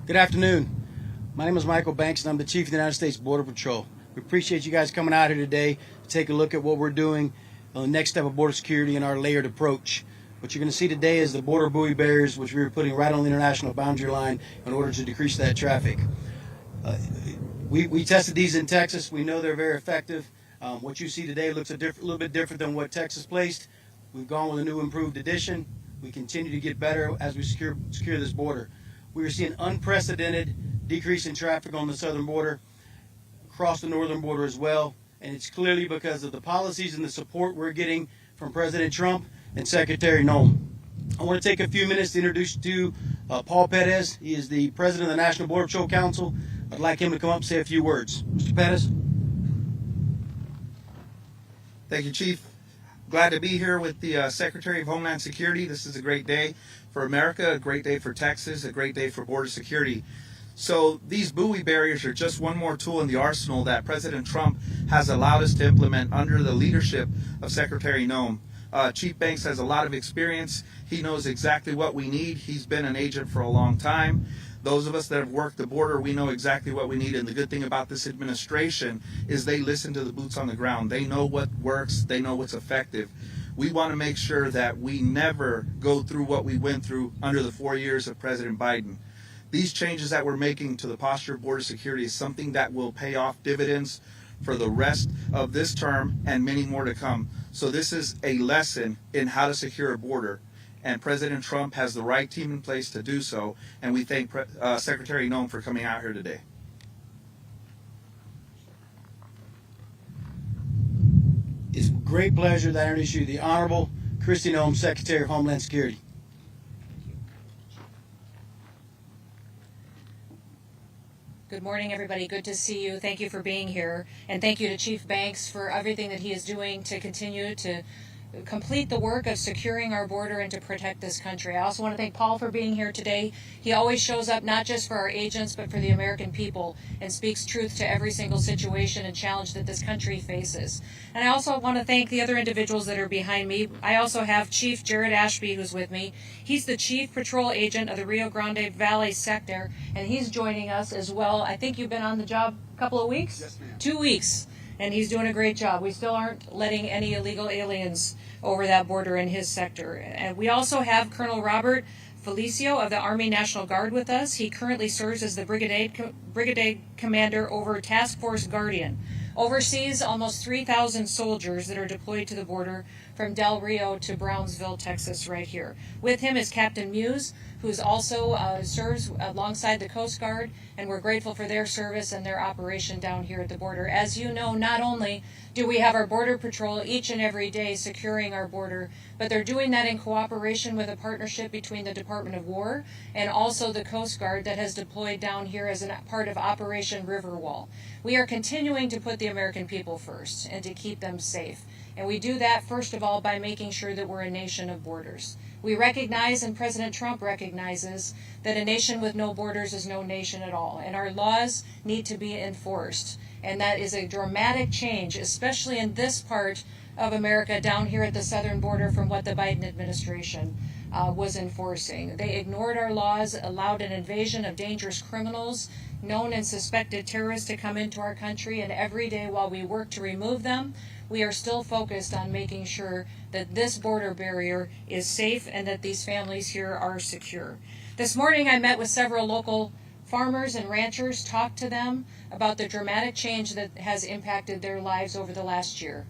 Good afternoon. My name is Michael Banks, and I'm the Chief of the United States Border Patrol. We appreciate you guys coming out here today to take a look at what we're doing on the next step of border security and our layered approach. What you're going to see today is the border buoy barriers, which we were putting right on the international boundary line in order to decrease that traffic. We tested these in Texas. We know they're very effective. What you see today looks a little bit different than what Texas placed. We've gone with a new improved edition. We continue to get better as we secure this border. We are seeing unprecedented decrease in traffic on the southern border, across the northern border as well, and it's clearly because of the policies and the support we're getting from President Trump and Secretary Noem. I want to take a few minutes to introduce you to Paul Perez. He is the president of the National Border Patrol Council. I'd like him to come up and say a few words. Mr. Perez. Thank you, Chief. Glad to be here with the Secretary of Homeland Security. This is a great day for America, a great day for Texas, a great day for border security. So these buoy barriers are just one more tool in the arsenal that President Trump has allowed us to implement under the leadership of Secretary Noem. Chief Banks has a lot of experience. He knows exactly what we need. He's been an agent for a long time. Those of us that have worked the border, we know exactly what we need. And the good thing about this administration is they listen to the boots on the ground. They know what works. They know what's effective. We want to make sure that we never go through what we went through under the 4 years of President Biden. These changes that we're making to the posture of border security is something that will pay off dividends for the rest of this term and many more to come. So this is a lesson in how to secure a border. And President Trump has the right team in place to do so. And we thank Secretary Noem for coming out here today. It's a great pleasure that I introduce you to the Honorable Kristi Noem, Secretary of Homeland Security. Good morning, everybody. Good to see you. Thank you for being here. And thank you to Chief Banks for everything that he is doing to continue to complete the work of securing our border and to protect this country. I also want to thank Paul for being here today. He always shows up not just for our agents, but for the American people and speaks truth to every single situation and challenge that this country faces. And I also want to thank the other individuals that are behind me. I also have Chief Jared Ashby, who's with me. He's the Chief Patrol Agent of the Rio Grande Valley Sector, and he's joining us as well. I think you've been on the job a couple of weeks? Yes, ma'am. 2 weeks. And he's doing a great job. We still aren't letting any illegal aliens over that border in his sector. And we also have Colonel Robert Felicio of the Army National Guard with us. He currently serves as the brigade commander over Task Force Guardian, oversees almost 3,000 soldiers that are deployed to the border from Del Rio to Brownsville, Texas, right here. With him is Captain Muse, who's also serves alongside the Coast Guard, and we're grateful for their service and their operation down here at the border. As you know, not only do we have our Border Patrol each and every day securing our border, but they're doing that in cooperation with a partnership between the Department of War and also the Coast Guard that has deployed down here as a part of Operation Riverwall. We are continuing to put the American people first and to keep them safe. And we do that, first of all, by making sure that we're a nation of borders. We recognize, and President Trump recognizes, that a nation with no borders is no nation at all. And our laws need to be enforced. And that is a dramatic change, especially in this part of America down here at the southern border from what the Biden administration was enforcing. They ignored our laws, allowed an invasion of dangerous criminals, known and suspected terrorists to come into our country, and every day while we work to remove them, we are still focused on making sure that this border barrier is safe and that these families here are secure. This morning I met with several local farmers and ranchers, talked to them about the dramatic change that has impacted their lives over the last year.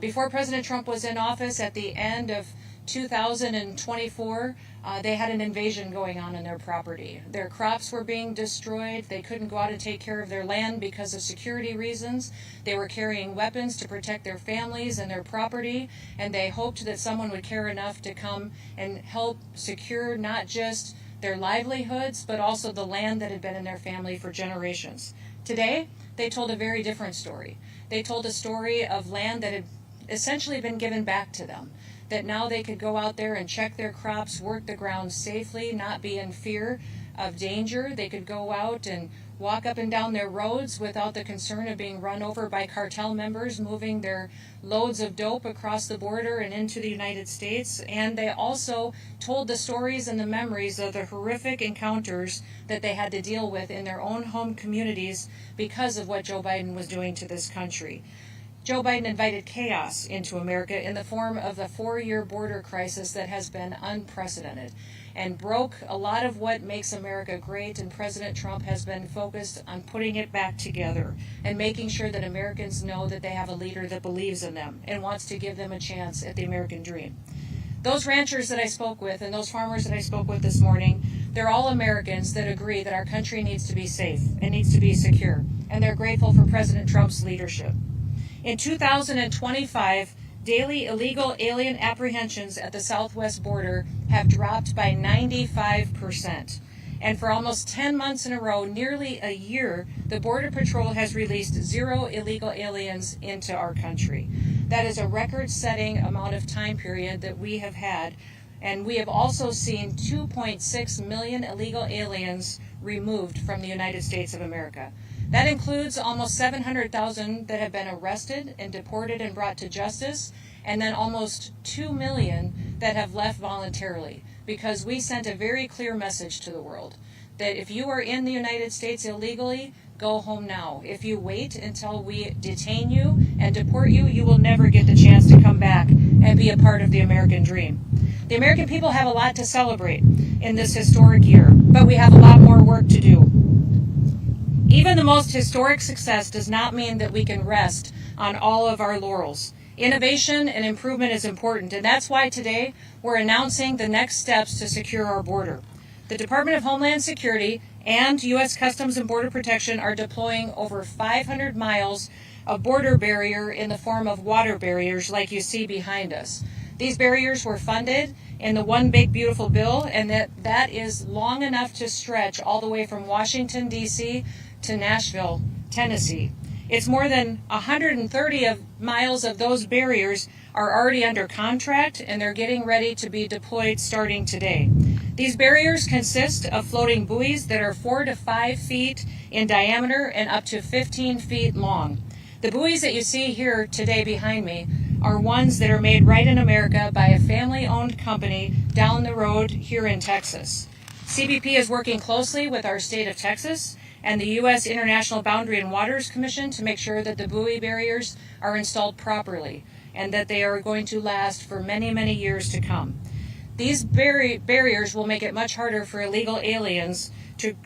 Before President Trump was in office at the end of 2024, they had an invasion going on their property. Their crops were being destroyed. They couldn't go out and take care of their land because of security reasons. They were carrying weapons to protect their families and their property, and they hoped that someone would care enough to come and help secure not just their livelihoods, but also the land that had been in their family for generations. Today, they told a very different story. They told a story of land that had essentially been given back to them, that now they could go out there and check their crops, work the ground safely, not be in fear of danger. They could go out and walk up and down their roads without the concern of being run over by cartel members moving their loads of dope across the border and into the United States. And they also told the stories and the memories of the horrific encounters that they had to deal with in their own home communities because of what Joe Biden was doing to this country. Joe Biden invited chaos into America in the form of a 4-year border crisis that has been unprecedented and broke a lot of what makes America great, and President Trump has been focused on putting it back together and making sure that Americans know that they have a leader that believes in them and wants to give them a chance at the American dream. Those ranchers that I spoke with and those farmers that I spoke with this morning, they're all Americans that agree that our country needs to be safe and needs to be secure, and they're grateful for President Trump's leadership. In 2025, daily illegal alien apprehensions at the southwest border have dropped by 95%. And for almost 10 months in a row, nearly a year, the Border Patrol has released 0 illegal aliens into our country. That is a record-setting amount of time period that we have had. And we have also seen 2.6 million illegal aliens removed from the United States of America. That includes almost 700,000 that have been arrested and deported and brought to justice, and then almost 2 million that have left voluntarily, because we sent a very clear message to the world that if you are in the United States illegally, go home now. If you wait until we detain you and deport you, you will never get the chance to come back and be a part of the American dream. The American people have a lot to celebrate in this historic year, but we have a lot more work to do. Even the most historic success does not mean that we can rest on all of our laurels. Innovation and improvement is important, and that's why today we're announcing the next steps to secure our border. The Department of Homeland Security and U.S. Customs and Border Protection are deploying over 500 miles of border barrier in the form of water barriers like you see behind us. These barriers were funded in the One Big Beautiful Bill, and that is long enough to stretch all the way from Washington, D.C. to Nashville, Tennessee. It's more than 130 miles of those barriers are already under contract, and they're getting ready to be deployed starting today. These barriers consist of floating buoys that are 4 to 5 feet in diameter and up to 15 feet long. The buoys that you see here today behind me are ones that are made right in America by a family-owned company down the road here in Texas. CBP is working closely with our state of Texas and the U.S. International Boundary and Waters Commission to make sure that the buoy barriers are installed properly and that they are going to last for many, many years to come. These barriers will make it much harder for illegal aliens,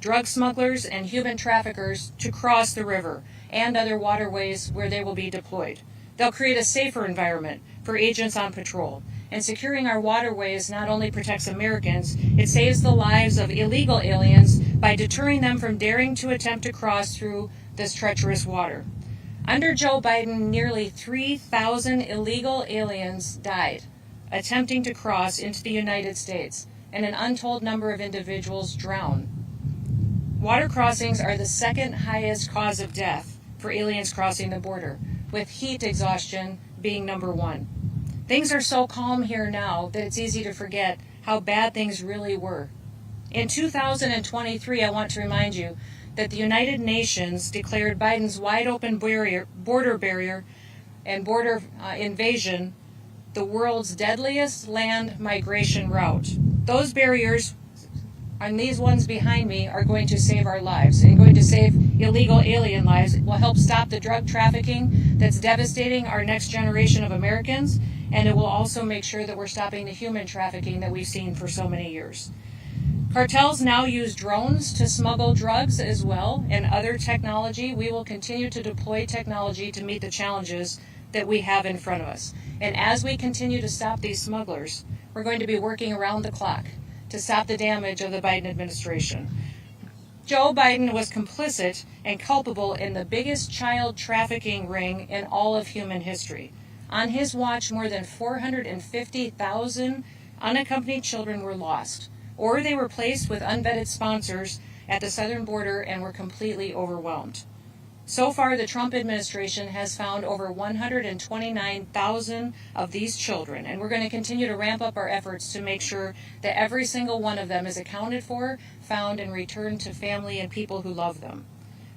drug smugglers, and human traffickers to cross the river and other waterways where they will be deployed. They'll create a safer environment for agents on patrol. And securing our waterways not only protects Americans, it saves the lives of illegal aliens by deterring them from daring to attempt to cross through this treacherous water. Under Joe Biden, nearly 3,000 illegal aliens died attempting to cross into the United States, and an untold number of individuals drowned. Water crossings are the second highest cause of death for aliens crossing the border, with heat exhaustion being number 1. Things are so calm here now that it's easy to forget how bad things really were. In 2023, I want to remind you that the United Nations declared Biden's wide-open border barrier and border invasion the world's deadliest land migration route. Those barriers, and these ones behind me, are going to save our lives and going to save illegal alien lives. It will help stop the drug trafficking that's devastating our next generation of Americans, and it will also make sure that we're stopping the human trafficking that we've seen for so many years. Cartels now use drones to smuggle drugs as well, and other technology. We will continue to deploy technology to meet the challenges that we have in front of us. And as we continue to stop these smugglers, we're going to be working around the clock to stop the damage of the Biden administration. Joe Biden was complicit and culpable in the biggest child trafficking ring in all of human history. On his watch, more than 450,000 unaccompanied children were lost, or they were placed with unvetted sponsors at the southern border and were completely overwhelmed. So far, the Trump administration has found over 129,000 of these children, and we're going to continue to ramp up our efforts to make sure that every single one of them is accounted for, found, and returned to family and people who love them.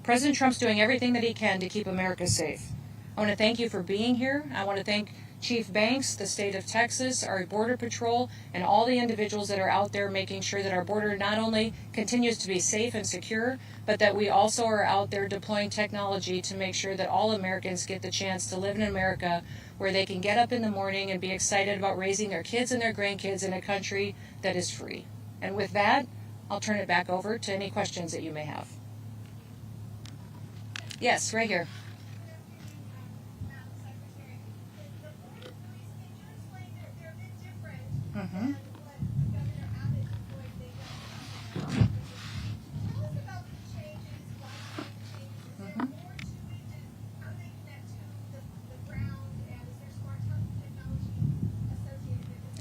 President Trump's doing everything that he can to keep America safe. I want to thank you for being here. I want to thank Chief Banks, the state of Texas, our Border Patrol, and all the individuals that are out there making sure that our border not only continues to be safe and secure, but that we also are out there deploying technology to make sure that all Americans get the chance to live in America where they can get up in the morning and be excited about raising their kids and their grandkids in a country that is free. And with that, I'll turn it back over to any questions that you may have. Yes, right here. Mm-hmm.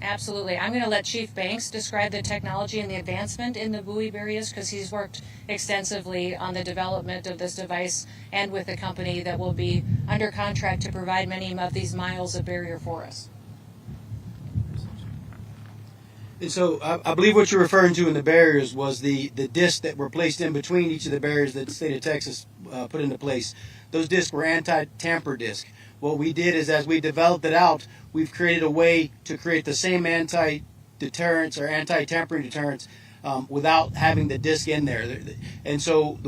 Absolutely. I'm going to let Chief Banks describe the technology and the advancement in the buoy barriers because he's worked extensively on the development of this device and with the company that will be under contract to provide many of these miles of barrier for us. And so I believe what you're referring to in the barriers was the discs that were placed in between each of the barriers that the state of Texas put into place. Those discs were anti-tamper discs. What we did is, as we developed it out, we've created a way to create the same anti-deterrence or anti-tampering deterrence without having the disc in there. And so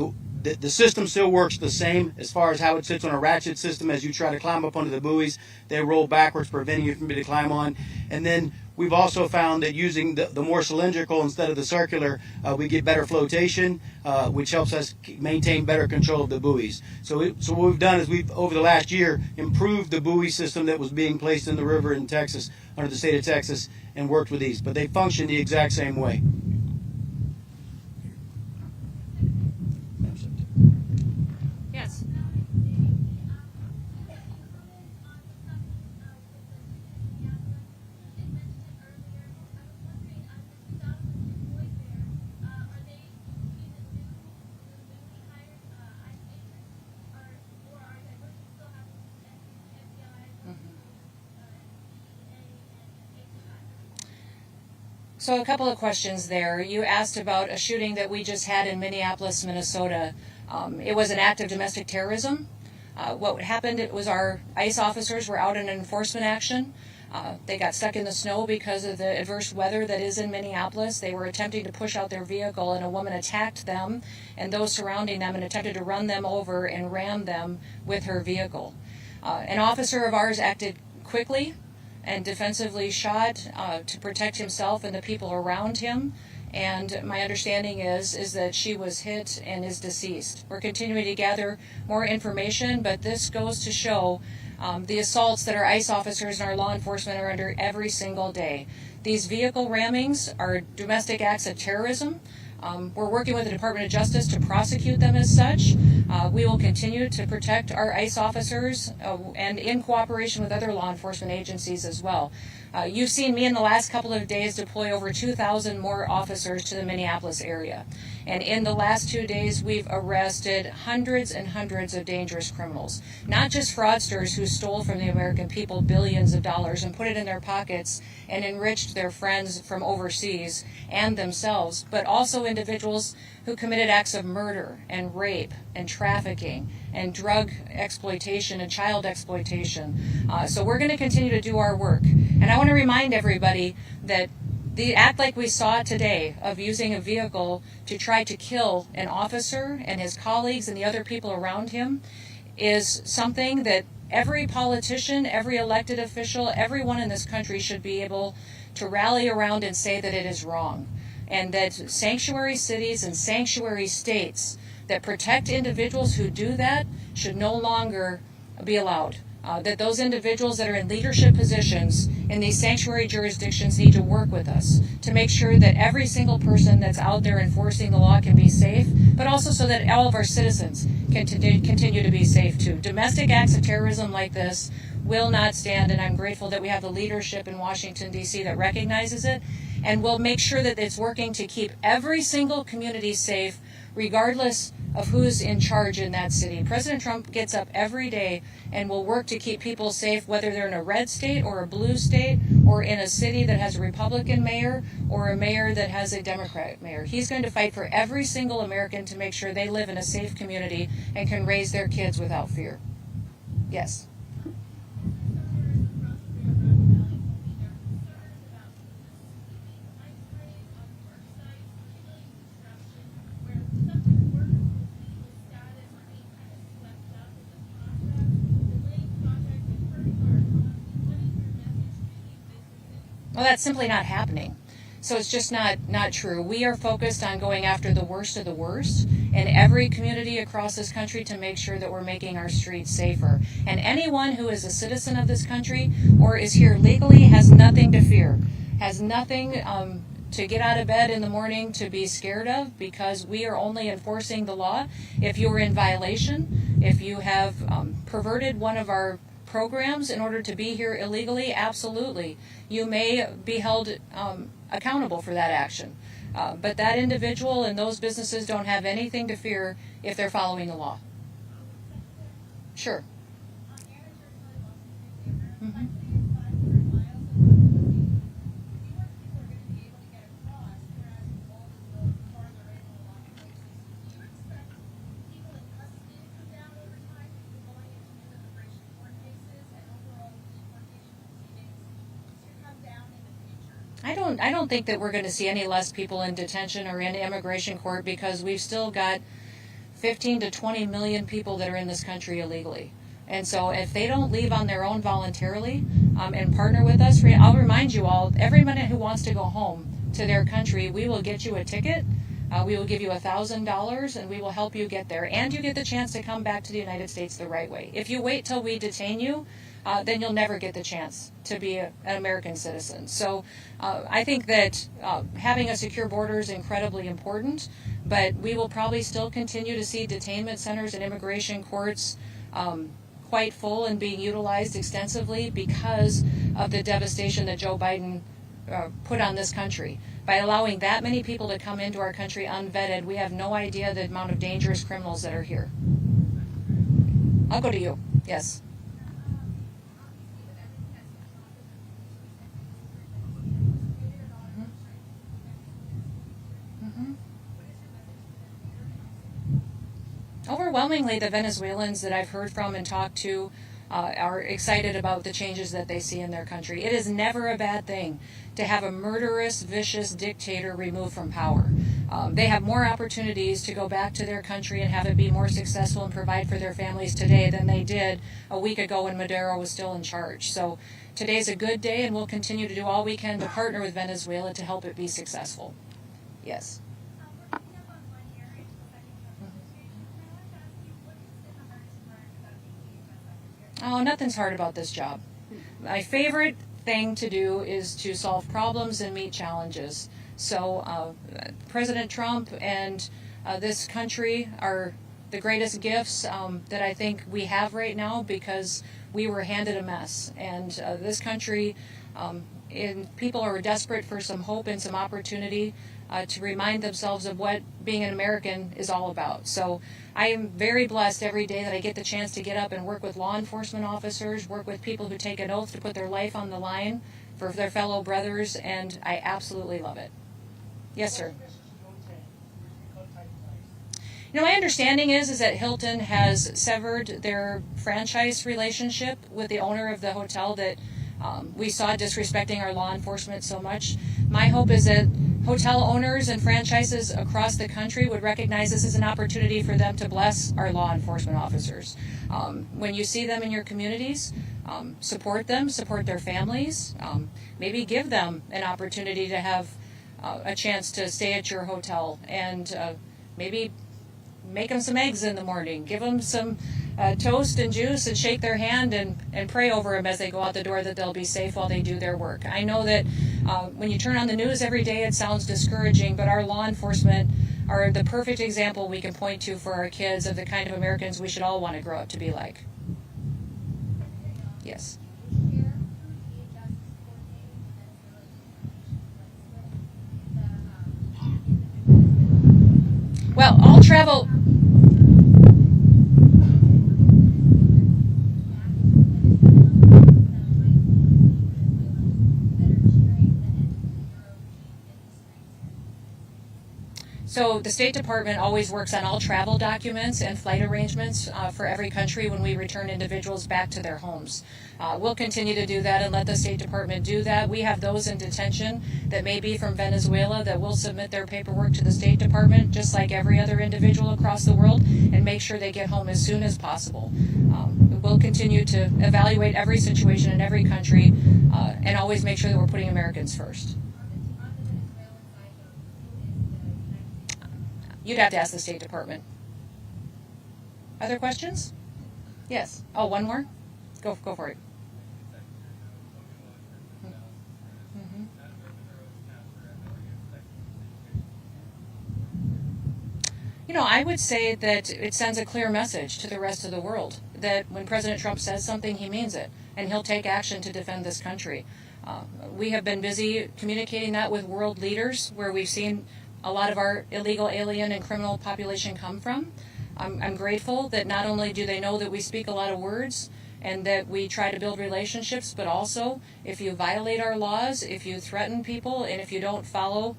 the system still works the same as far as how it sits on a ratchet system. As you try to climb up onto the buoys, they roll backwards, preventing you from being able to climb on. And then we've also found that using the more cylindrical instead of the circular, we get better flotation, which helps us maintain better control of the buoys. So what we've done is we've, over the last year, improved the buoy system that was being placed in the river in Texas, under the state of Texas, and worked with these. But they function the exact same way. Yes. So a couple of questions there. You asked about a shooting that we just had in Minneapolis, Minnesota. It was an act of domestic terrorism. What happened, it was our ICE officers were out in an enforcement action. They got stuck in the snow because of the adverse weather that is in Minneapolis. They were attempting to push out their vehicle, and a woman attacked them and those surrounding them and attempted to run them over and ram them with her vehicle. An officer of ours acted quickly and defensively shot to protect himself and the people around him. And my understanding is that she was hit and is deceased. We're continuing to gather more information, but this goes to show the assaults that our ICE officers and our law enforcement are under every single day. These vehicle rammings are domestic acts of terrorism. We're working with the Department of Justice to prosecute them as such. We will continue to protect our ICE officers and in cooperation with other law enforcement agencies as well. You've seen me in the last couple of days deploy over 2,000 more officers to the Minneapolis area. And in the last 2 days, we've arrested hundreds and hundreds of dangerous criminals. Not just fraudsters who stole from the American people billions of dollars and put it in their pockets and enriched their friends from overseas and themselves, but also individuals who committed acts of murder and rape and trafficking and drug exploitation and child exploitation. So we're going to continue to do our work. And I want to remind everybody that the act like we saw today of using a vehicle to try to kill an officer and his colleagues and the other people around him is something that every politician, every elected official, everyone in this country should be able to rally around and say that it is wrong. And that sanctuary cities and sanctuary states that protect individuals who do that should no longer be allowed. That those individuals that are in leadership positions in these sanctuary jurisdictions need to work with us to make sure that every single person that's out there enforcing the law can be safe, but also so that all of our citizens can continue to be safe too. Domestic acts of terrorism like this will not stand, and I'm grateful that we have the leadership in Washington, D.C. that recognizes it, and will make sure that it's working to keep every single community safe, regardless of who's in charge in that city. President Trump gets up every day and will work to keep people safe, whether they're in a red state or a blue state or in a city that has a Republican mayor or a mayor that has a Democratic mayor. He's going to fight for every single American to make sure they live in a safe community and can raise their kids without fear. Yes. Well, that's simply not happening. So it's just not true. We are focused on going after the worst of the worst in every community across this country to make sure that we're making our streets safer. And anyone who is a citizen of this country or is here legally has nothing to fear, has nothing to get out of bed in the morning to be scared of, because we are only enforcing the law. If you are in violation, if you have perverted one of our programs in order to be here illegally, absolutely, you may be held accountable for that action. But that individual and those businesses don't have anything to fear if they're following the law. Sure. Mm-hmm. I don't think that we're going to see any less people in detention or in immigration court, because we've still got 15 to 20 million people that are in this country illegally. And so if they don't leave on their own voluntarily and partner with us, I'll remind you all, everyone who wants to go home to their country, we will get you a ticket. We will give you $1,000 and we will help you get there. And you get the chance to come back to the United States the right way. If you wait till we detain you, then you'll never get the chance to be an American citizen. So I think that having a secure border is incredibly important, but we will probably still continue to see detainment centers and immigration courts quite full and being utilized extensively because of the devastation that Joe Biden put on this country. By allowing that many people to come into our country unvetted, we have no idea the amount of dangerous criminals that are here. I'll go to you. Yes. Overwhelmingly, the Venezuelans that I've heard from and talked to are excited about the changes that they see in their country. It is never a bad thing to have a murderous, vicious dictator removed from power. They have more opportunities to go back to their country and have it be more successful and provide for their families today than they did a week ago when Maduro was still in charge. So today's a good day, and we'll continue to do all we can to partner with Venezuela to help it be successful. Yes. Oh, nothing's hard about this job. My favorite thing to do is to solve problems and meet challenges. So President Trump and this country are the greatest gifts that I think we have right now, because we were handed a mess. And this country, and people are desperate for some hope and some opportunity to remind themselves of what being an American is all about. So I am very blessed every day that I get the chance to get up and work with law enforcement officers, work with people who take an oath to put their life on the line for their fellow brothers, and I absolutely love it. Yes, sir. You know, my understanding is that Hilton has severed their franchise relationship with the owner of the hotel that we saw disrespecting our law enforcement so much. My hope is that hotel owners and franchises across the country would recognize this as an opportunity for them to bless our law enforcement officers. When you see them in your communities, support them, support their families, maybe give them an opportunity to have a chance to stay at your hotel, and maybe make them some eggs in the morning, give them some toast and juice, and shake their hand and pray over them as they go out the door that they'll be safe while they do their work. I know that when you turn on the news every day, it sounds discouraging, but our law enforcement are the perfect example we can point to for our kids of the kind of Americans we should all want to grow up to be like. Yes. Well, all travel So the State Department always works on all travel documents and flight arrangements for every country when we return individuals back to their homes. We'll continue to do that and let the State Department do that. We have those in detention that may be from Venezuela that will submit their paperwork to the State Department, just like every other individual across the world, and make sure they get home as soon as possible. We'll continue to evaluate every situation in every country and always make sure that we're putting Americans first. You'd have to ask the State Department. Other questions? Yes. Oh, one more? Go for it. You know, I would say that it sends a clear message to the rest of the world that when President Trump says something, he means it, and he'll take action to defend this country. We have been busy communicating that with world leaders where we've seen a lot of our illegal alien and criminal population come from. I'm grateful that not only do they know that we speak a lot of words and that we try to build relationships, but also if you violate our laws, if you threaten people, and if you don't follow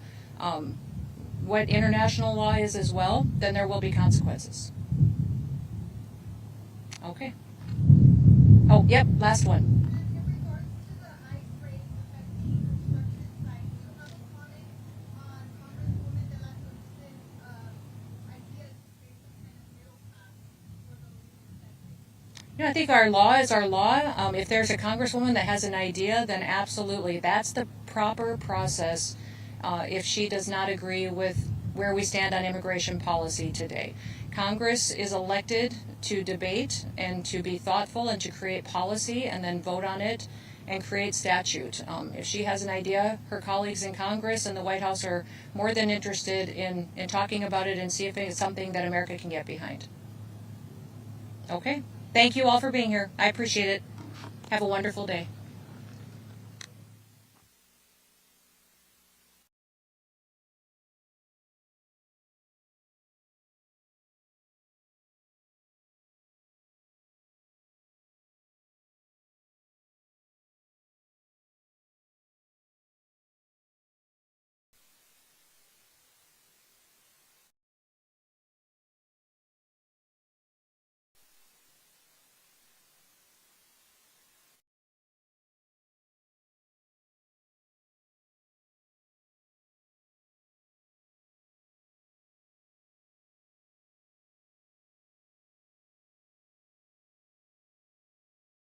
what international law is as well, then there will be consequences. Okay. Oh, yep, last one. You know, I think our law is our law. If there's a congresswoman that has an idea, then absolutely, that's the proper process if she does not agree with where we stand on immigration policy today. Congress is elected to debate and to be thoughtful and to create policy and then vote on it and create statute. If she has an idea, her colleagues in Congress and the White House are more than interested in talking about it and see if it's something that America can get behind. Okay? Thank you all for being here. I appreciate it. Have a wonderful day.